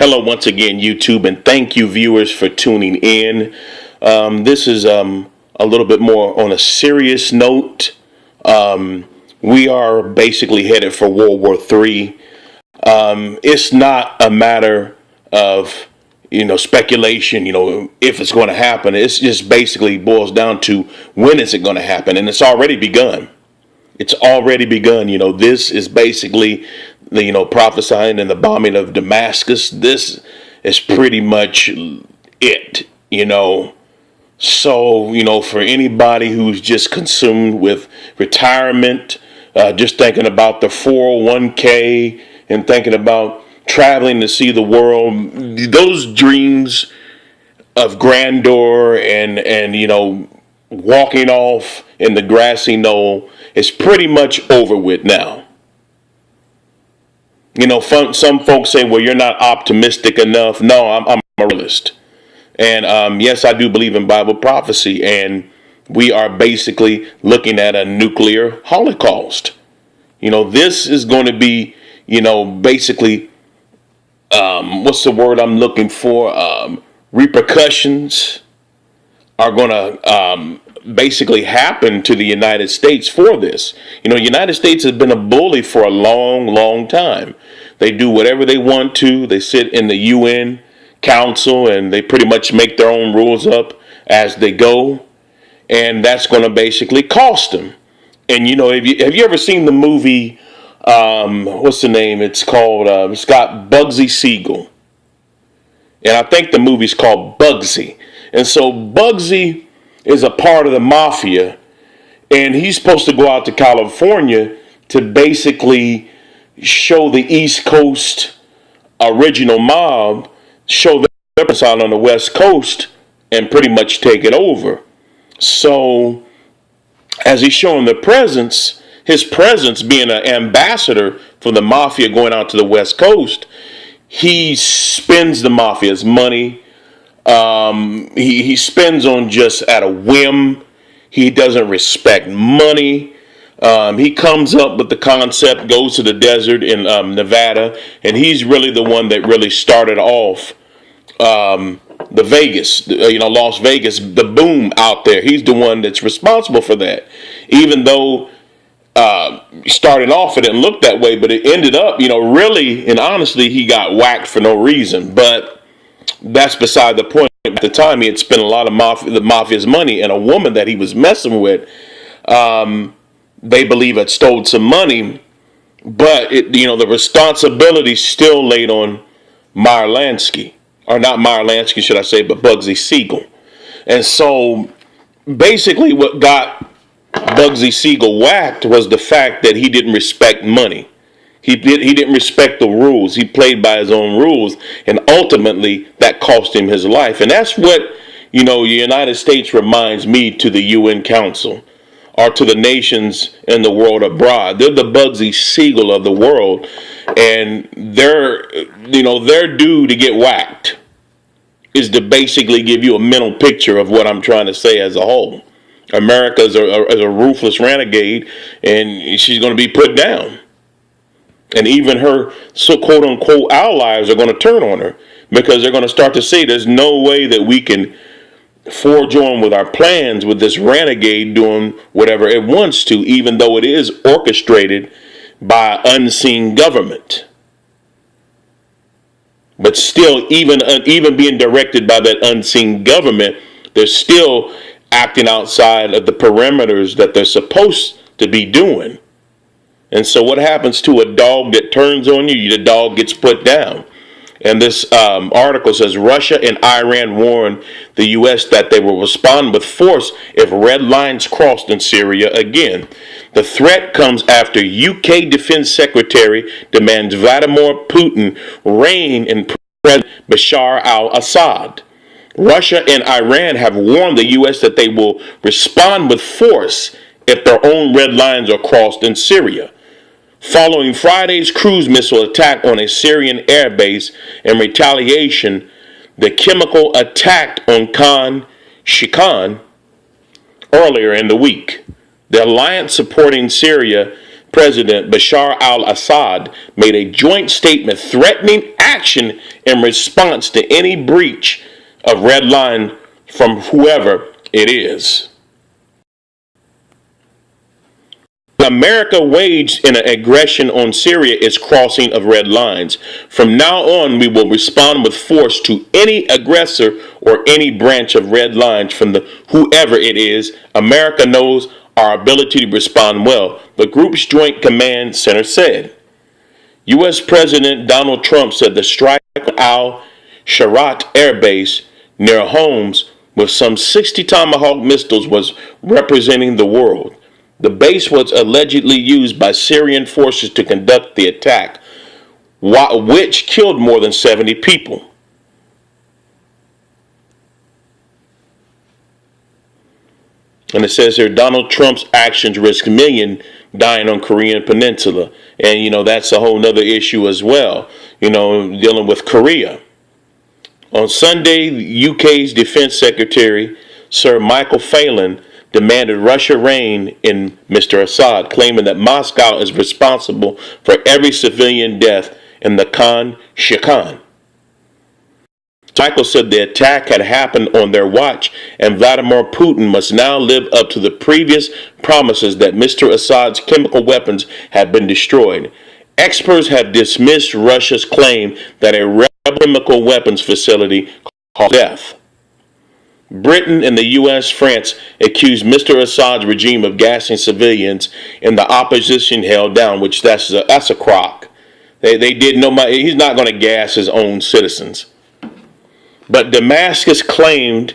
Hello once again, YouTube, and thank you, viewers, for tuning in. This is a little bit more on a serious note. We are basically headed for World War III. It's not a matter of speculation, if it's going to happen. It's just basically boils down to when is it going to happen, and it's already begun. It's already begun. This is basically prophesying in the bombing of Damascus. This is pretty much it. So, for anybody who's just consumed with retirement, just thinking about the 401k and thinking about traveling to see the world, those dreams of grandeur and walking off in the grassy knoll is pretty much over with now. Some folks say, well, you're not optimistic enough. No, I'm a realist. And yes, I do believe in Bible prophecy. And we are basically looking at a nuclear holocaust. This is going to be, basically, what's the word I'm looking for? Repercussions are going to basically happen to the United States for this. The United States has been a bully for a long, long time. They do whatever they want to. They sit in the UN Council and they pretty much make their own rules up as they go. And that's going to basically cost them. And, have you ever seen the movie, what's the name? It's called, it's got Bugsy Siegel. And I think the movie's called Bugsy. And so Bugsy is a part of the mafia, and he's supposed to go out to California to basically show the East Coast original mob, show their presence out on the West Coast, and pretty much take it over. So, as he's showing the presence, his presence being an ambassador for the mafia going out to the West Coast, he spends the mafia's money. He spends on just at a whim. He doesn't respect money. He comes up with the concept, goes to the desert in Nevada, and he's really the one that really started off the Vegas, Las Vegas, the boom out there. He's the one that's responsible for that. Even though starting off it didn't look that way, but it ended up, really and honestly, he got whacked for no reason. But that's beside the point. At the time, he had spent a lot of the mafia's money, and a woman that he was messing with, they believe had stole some money, but the responsibility still laid on Meyer Lansky, or not Meyer Lansky, should I say, but Bugsy Siegel. And so, basically, what got Bugsy Siegel whacked was the fact that he didn't respect money. He didn't respect the rules. He played by his own rules, and ultimately that cost him his life. And that's what, the United States reminds me to the UN Council or to the nations in the world abroad. They're the Bugsy Siegel of the world, and they're due to get whacked is to basically give you a mental picture of what I'm trying to say as a whole. America is a ruthless renegade, and she's going to be put down. And even her quote unquote allies are going to turn on her because they're going to start to say there's no way that we can forge on with our plans with this renegade doing whatever it wants to, even though it is orchestrated by unseen government. But still, even being directed by that unseen government, they're still acting outside of the perimeters that they're supposed to be doing. And so what happens to a dog that turns on you? The dog gets put down. And this article says Russia and Iran warned the U.S. that they will respond with force if red lines crossed in Syria again. The threat comes after UK Defense Secretary demands Vladimir Putin rein in President Bashar al-Assad. Russia and Iran have warned the U.S. that they will respond with force if their own red lines are crossed in Syria. Following Friday's cruise missile attack on a Syrian airbase in retaliation, the chemical attack on Khan Shaykhun earlier in the week. The alliance supporting Syria President Bashar al-Assad made a joint statement threatening action in response to any breach of red line from whoever it is. America waged an aggression on Syria is crossing of red lines. From now on, we will respond with force to any aggressor or any branch of red lines from the whoever it is. America knows our ability to respond well, the group's Joint Command Center said. U.S. President Donald Trump said the strike on al-Sharat Air Base near Homs with some 60 Tomahawk missiles was representing the world. The base was allegedly used by Syrian forces to conduct the attack, which killed more than 70 people. And it says here, Donald Trump's actions risk millions dying on Korean Peninsula. And, that's a whole nother issue as well, dealing with Korea. On Sunday, the UK's Defense Secretary, Sir Michael Phelan, demanded Russia rein in Mr. Assad, claiming that Moscow is responsible for every civilian death in the Khan Shaykhun. Michael said the attack had happened on their watch, and Vladimir Putin must now live up to the previous promises that Mr. Assad's chemical weapons had been destroyed. Experts have dismissed Russia's claim that a rebel chemical weapons facility caused death. Britain and the U.S. France accused Mr. Assad's regime of gassing civilians, and the opposition held down, which that's a crock. They did he's not going to gas his own citizens. But Damascus claimed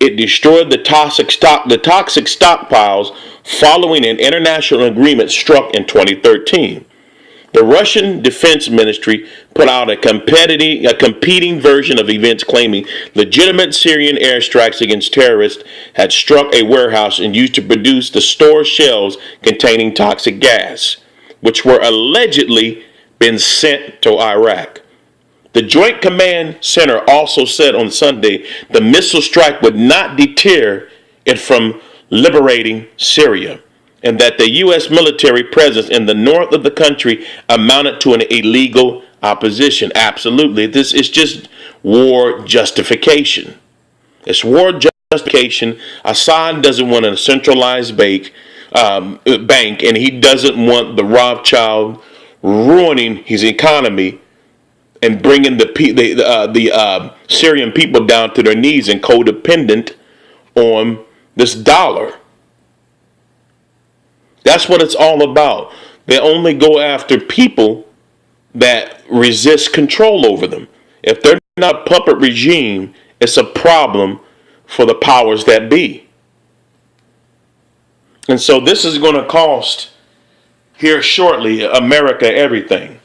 it destroyed the toxic stockpiles following an international agreement struck in 2013. The Russian Defense Ministry put out a competing version of events claiming legitimate Syrian airstrikes against terrorists had struck a warehouse and used to produce the store shells containing toxic gas, which were allegedly been sent to Iraq. The Joint Command Center also said on Sunday the missile strike would not deter it from liberating Syria, and that the U.S. military presence in the north of the country amounted to an illegal opposition. Absolutely. This is just war justification. It's war justification. Assad doesn't want a centralized bank, and he doesn't want the Rothschild ruining his economy and bringing the Syrian people down to their knees and codependent on this dollar. That's what it's all about. They only go after people that resist control over them. If they're not a puppet regime, it's a problem for the powers that be. And so this is going to cost, here shortly, America everything.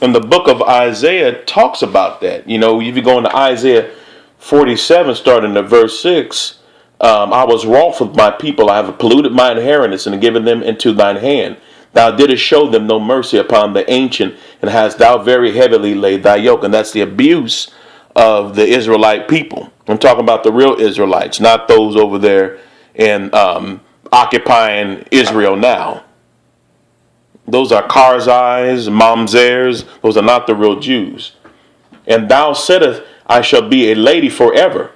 And the book of Isaiah talks about that. If you go into Isaiah 47, starting at verse 6, I was wroth with my people. I have polluted my inheritance and given them into thine hand. Thou didst show them no mercy upon the ancient, and hast thou very heavily laid thy yoke. And that's the abuse of the Israelite people. I'm talking about the real Israelites, not those over there in occupying Israel now. Those are Karzais, Mamzers. Those are not the real Jews. And thou saidest, I shall be a lady forever,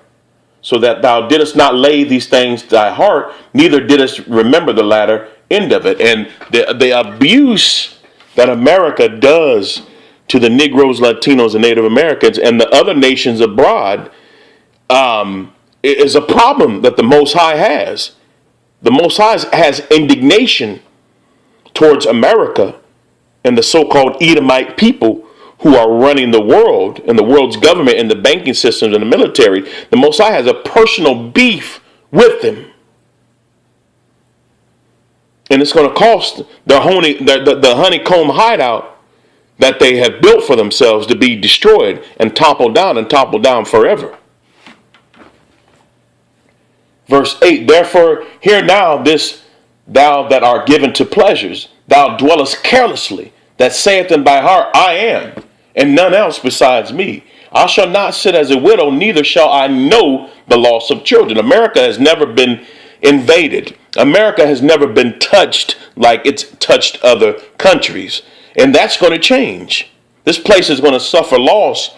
so that thou didst not lay these things to thy heart, neither didst remember the latter end of it. And the abuse that America does to the Negroes, Latinos, and Native Americans and the other nations abroad is a problem that the Most High has. The Most High has indignation towards America and the so-called Edomite people who are running the world and the world's government and the banking systems and the military. The Most High has a personal beef with them. And it's going to cost the honeycomb hideout that they have built for themselves to be destroyed and toppled down forever. Verse 8, therefore, hear now this, thou that art given to pleasures, thou dwellest carelessly, that saith in thy heart, I am, and none else besides me. I shall not sit as a widow, neither shall I know the loss of children. America has never been invaded. America has never been touched like it's touched other countries. And that's going to change. This place is going to suffer loss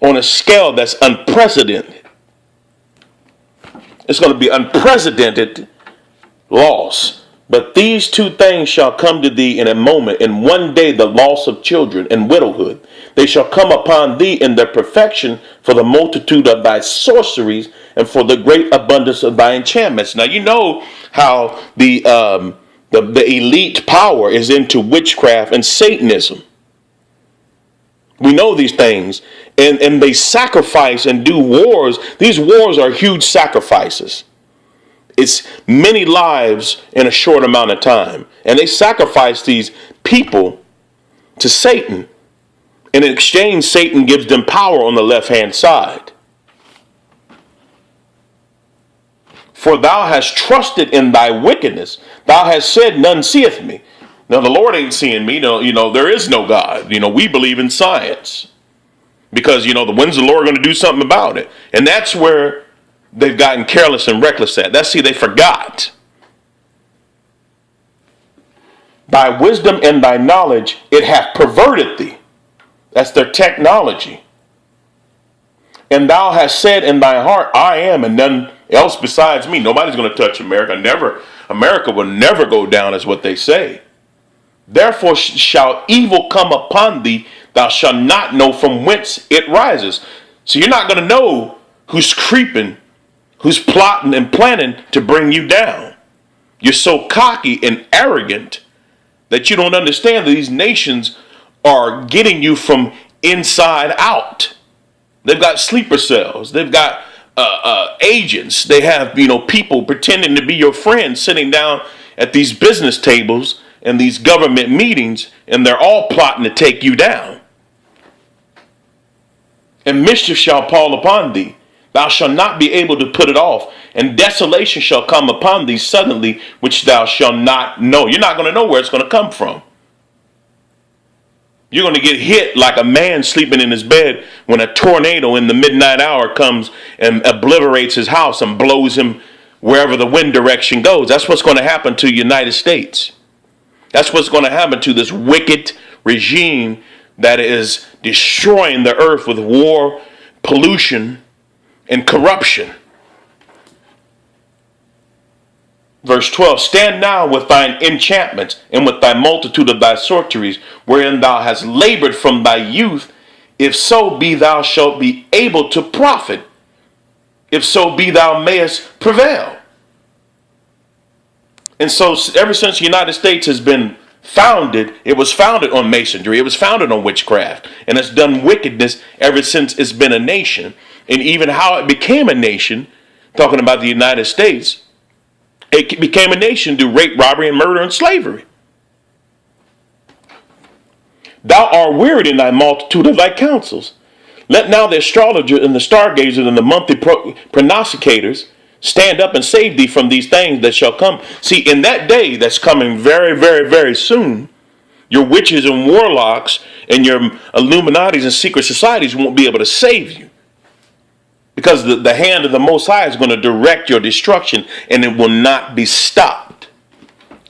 on a scale that's unprecedented. It's going to be unprecedented loss. But these two things shall come to thee in a moment. In one day the loss of children and widowhood. They shall come upon thee in their perfection for the multitude of thy sorceries and for the great abundance of thy enchantments. Now you know how the elite power is into witchcraft and Satanism. We know these things. And they sacrifice and do wars. These wars are huge sacrifices. It's many lives in a short amount of time. And they sacrifice these people to Satan. And in exchange, Satan gives them power on the left-hand side. For thou hast trusted in thy wickedness. Thou hast said, none seeth me. Now, the Lord ain't seeing me. No, there is no God. We believe in science. Because, when's the Lord going to do something about it? And that's where they've gotten careless and reckless at. They forgot. Thy wisdom and thy knowledge, it hath perverted thee. That's their technology. And thou hast said in thy heart, I am, and none else besides me. Nobody's going to touch America. America will never go down, is what they say. Therefore shall evil come upon thee. Thou shalt not know from whence it rises. So you're not going to know who's creeping, who's plotting and planning to bring you down. You're so cocky and arrogant that you don't understand that these nations are getting you from inside out. They've got sleeper cells. They've got agents. They have, people pretending to be your friends sitting down at these business tables and these government meetings, and they're all plotting to take you down. And mischief shall fall upon thee. Thou shalt not be able to put it off. And desolation shall come upon thee suddenly, which thou shalt not know. You're not going to know where it's going to come from. You're going to get hit like a man sleeping in his bed when a tornado in the midnight hour comes and obliterates his house and blows him wherever the wind direction goes. That's what's going to happen to the United States. That's what's going to happen to this wicked regime that is destroying the earth with war, pollution, and corruption. Verse 12, stand now with thine enchantments and with thy multitude of thy sorceries, wherein thou hast labored from thy youth, if so be thou shalt be able to profit, if so be thou mayest prevail. And so ever since the United States has been founded, it was founded on masonry, it was founded on witchcraft, and it's done wickedness ever since it's been a nation. And even how it became a nation, talking about the United States, it became a nation through rape, robbery, and murder and slavery. Thou art wearied in thy multitude of thy counsels. Let now the astrologer and the stargazers and the monthly prognosticators stand up and save thee from these things that shall come. See, in that day that's coming very, very, very soon, your witches and warlocks and your Illuminatis and secret societies won't be able to save you. Because the hand of the Most High is going to direct your destruction, and it will not be stopped.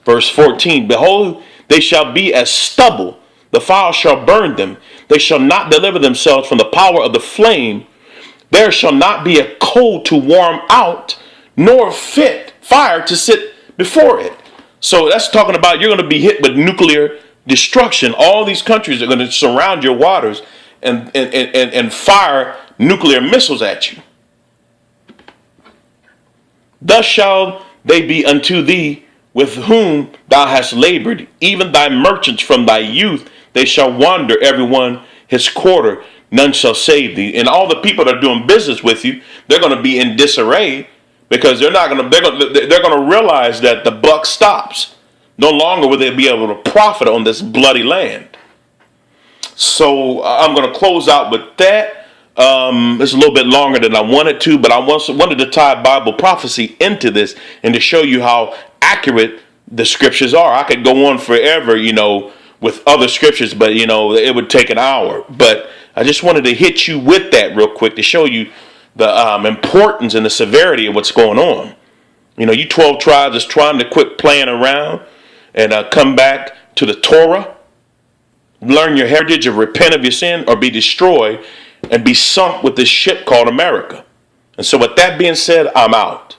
Verse 14, behold, they shall be as stubble. The fire shall burn them. They shall not deliver themselves from the power of the flame. There shall not be a coal to warm out, nor fit fire to sit before it. So that's talking about you're going to be hit with nuclear destruction. All these countries are going to surround your waters and fire nuclear missiles at you. Thus shall they be unto thee with whom thou hast labored, even thy merchants from thy youth. They shall wander every one his quarter, none shall save thee. And all the people that are doing business with you, they're going to be in disarray, because they're going to realize that the buck stops. No longer will they be able to profit on this bloody land. So I'm going to close out with that. It's a little bit longer than I wanted to, but I wanted to tie Bible prophecy into this and to show you how accurate the scriptures are. I could go on forever, with other scriptures, but, it would take an hour. But I just wanted to hit you with that real quick to show you the importance and the severity of what's going on. You know, you 12 tribes is trying to quit playing around and come back to the Torah, learn your heritage and repent of your sin, or be destroyed and be sunk with this ship called America. And so with that being said, I'm out.